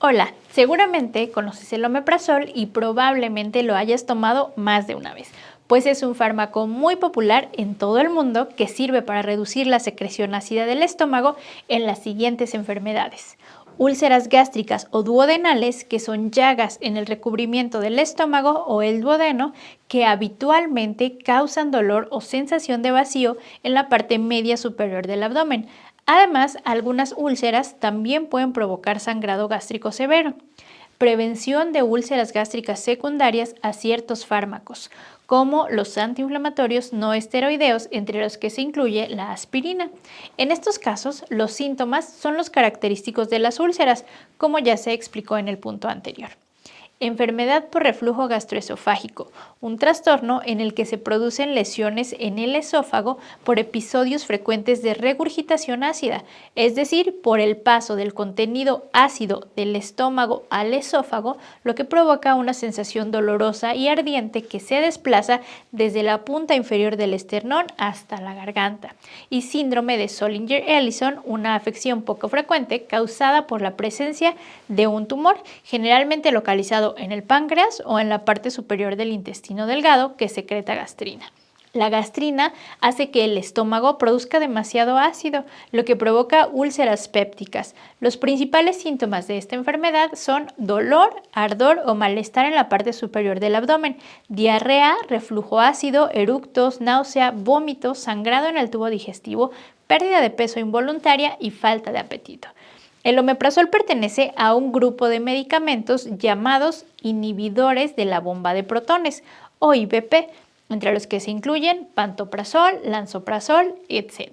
Hola, seguramente conoces el omeprazol y probablemente lo hayas tomado más de una vez, pues es un fármaco muy popular en todo el mundo que sirve para reducir la secreción ácida del estómago en las siguientes enfermedades. Úlceras gástricas o duodenales, que son llagas en el recubrimiento del estómago o el duodeno, que habitualmente causan dolor o sensación de vacío en la parte media superior del abdomen. Además, algunas úlceras también pueden provocar sangrado gástrico severo. Prevención de úlceras gástricas secundarias a ciertos fármacos, como los antiinflamatorios no esteroideos, entre los que se incluye la aspirina. En estos casos, los síntomas son los característicos de las úlceras, como ya se explicó en el punto anterior. Enfermedad por reflujo gastroesofágico, un trastorno en el que se producen lesiones en el esófago por episodios frecuentes de regurgitación ácida, es decir, por el paso del contenido ácido del estómago al esófago, lo que provoca una sensación dolorosa y ardiente que se desplaza desde la punta inferior del esternón hasta la garganta. Y síndrome de Zollinger-Ellison, una afección poco frecuente causada por la presencia de un tumor, generalmente localizado en el páncreas o en la parte superior del intestino delgado, que secreta gastrina. La gastrina hace que el estómago produzca demasiado ácido, lo que provoca úlceras pépticas. Los principales síntomas de esta enfermedad son dolor, ardor o malestar en la parte superior del abdomen, diarrea, reflujo ácido, eructos, náusea, vómitos, sangrado en el tubo digestivo, pérdida de peso involuntaria y falta de apetito. El omeprazol pertenece a un grupo de medicamentos llamados inhibidores de la bomba de protones o IBP, entre los que se incluyen pantoprazol, lansoprazol, etc.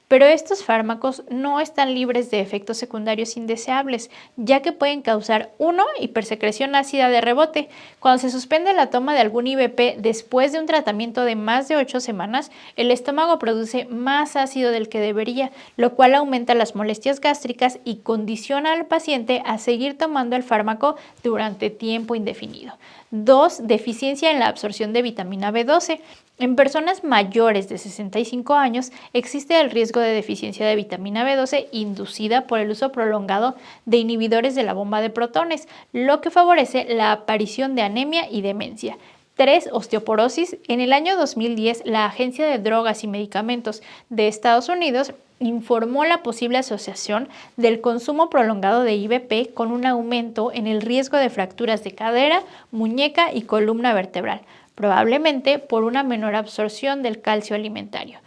Pero estos fármacos no están libres de efectos secundarios indeseables, ya que pueden causar hipersecreción ácida de rebote. Cuando se suspende la toma de algún IBP después de un tratamiento de más de 8 semanas, el estómago produce más ácido del que debería, lo cual aumenta las molestias gástricas y condiciona al paciente a seguir tomando el fármaco durante tiempo indefinido. 2. Deficiencia en la absorción de vitamina B12. En personas mayores de 65 años existe el riesgo de deficiencia de vitamina B12 inducida por el uso prolongado de inhibidores de la bomba de protones, lo que favorece la aparición de anemia y demencia. 3. Osteoporosis. En el año 2010, la Agencia de Drogas y Medicamentos de Estados Unidos informó la posible asociación del consumo prolongado de IBP con un aumento en el riesgo de fracturas de cadera, muñeca y columna vertebral, probablemente por una menor absorción del calcio alimentario.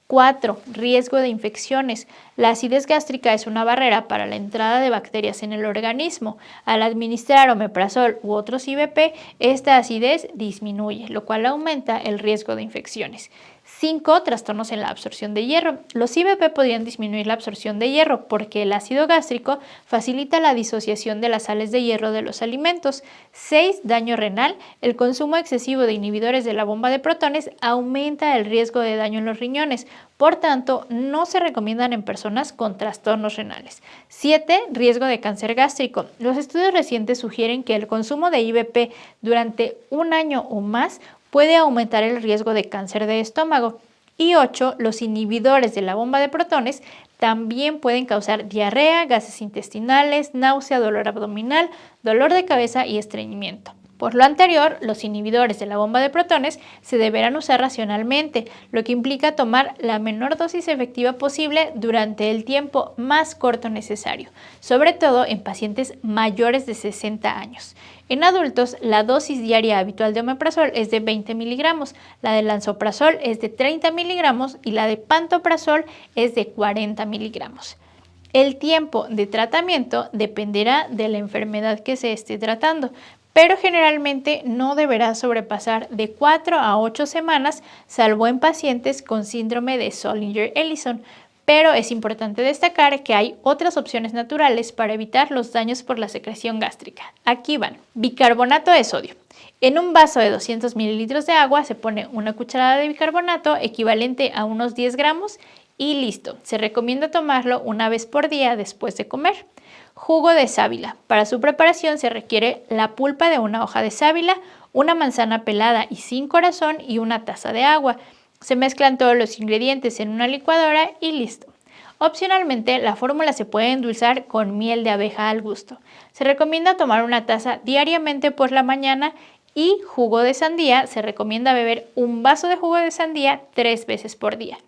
4. Riesgo de infecciones. La acidez gástrica es una barrera para la entrada de bacterias en el organismo. Al administrar omeprazol u otros IBP, esta acidez disminuye, lo cual aumenta el riesgo de infecciones. 5. Trastornos en la absorción de hierro. Los IBP podrían disminuir la absorción de hierro porque el ácido gástrico facilita la disociación de las sales de hierro de los alimentos. 6. Daño renal. El consumo excesivo de inhibidores de la bomba de protones aumenta el riesgo de daño en los riñones. Por tanto, no se recomiendan en personas con trastornos renales. 7. Riesgo de cáncer gástrico. Los estudios recientes sugieren que el consumo de IBP durante un año o más puede aumentar el riesgo de cáncer de estómago. Y 8. Los inhibidores de la bomba de protones también pueden causar diarrea, gases intestinales, náusea, dolor abdominal, dolor de cabeza y estreñimiento. Por lo anterior, los inhibidores de la bomba de protones se deberán usar racionalmente, lo que implica tomar la menor dosis efectiva posible durante el tiempo más corto necesario, sobre todo en pacientes mayores de 60 años. En adultos, la dosis diaria habitual de omeprazol es de 20 miligramos, la de lansoprazol es de 30 miligramos y la de pantoprazol es de 40 miligramos. El tiempo de tratamiento dependerá de la enfermedad que se esté tratando, pero generalmente no deberá sobrepasar de 4 a 8 semanas, salvo en pacientes con síndrome de Zollinger-Ellison. Pero es importante destacar que hay otras opciones naturales para evitar los daños por la secreción gástrica. Aquí van. Bicarbonato de sodio. En un vaso de 200 mililitros de agua se pone una cucharada de bicarbonato equivalente a unos 10 gramos y listo. Se recomienda tomarlo una vez por día después de comer. Jugo de sábila. Para su preparación se requiere la pulpa de una hoja de sábila, una manzana pelada y sin corazón y una taza de agua. Se mezclan todos los ingredientes en una licuadora y listo. Opcionalmente, la fórmula se puede endulzar con miel de abeja al gusto. Se recomienda tomar una taza diariamente por la mañana y jugo de sandía. Se recomienda beber un vaso de jugo de sandía 3 veces por día.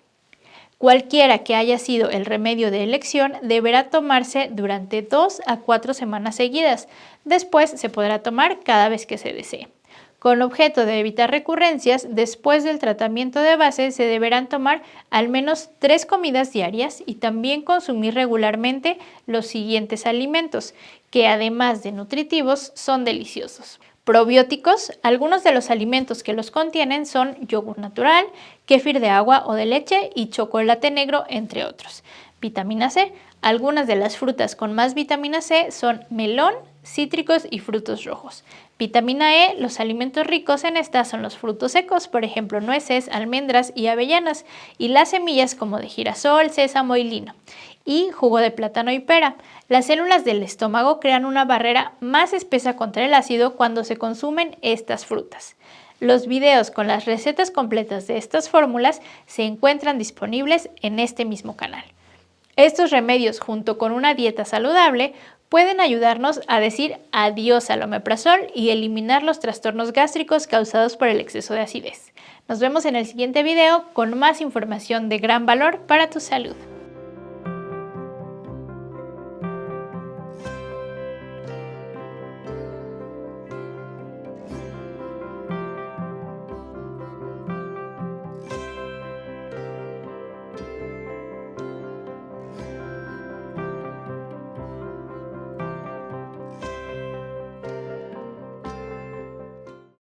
Cualquiera que haya sido el remedio de elección deberá tomarse durante 2 a 4 semanas seguidas. Después se podrá tomar cada vez que se desee. Con objeto de evitar recurrencias, después del tratamiento de base se deberán tomar al menos 3 comidas diarias y también consumir regularmente los siguientes alimentos, que además de nutritivos son deliciosos. Probióticos, algunos de los alimentos que los contienen son yogur natural, kéfir de agua o de leche y chocolate negro, entre otros. Vitamina C, algunas de las frutas con más vitamina C son melón, cítricos y frutos rojos. Vitamina E, los alimentos ricos en esta son los frutos secos, por ejemplo nueces, almendras y avellanas, y las semillas como de girasol, sésamo y lino. Y jugo de plátano y pera. Las células del estómago crean una barrera más espesa contra el ácido cuando se consumen estas frutas. Los videos con las recetas completas de estas fórmulas se encuentran disponibles en este mismo canal. Estos remedios, junto con una dieta saludable, pueden ayudarnos a decir adiós al omeprazol y eliminar los trastornos gástricos causados por el exceso de acidez. Nos vemos en el siguiente video con más información de gran valor para tu salud.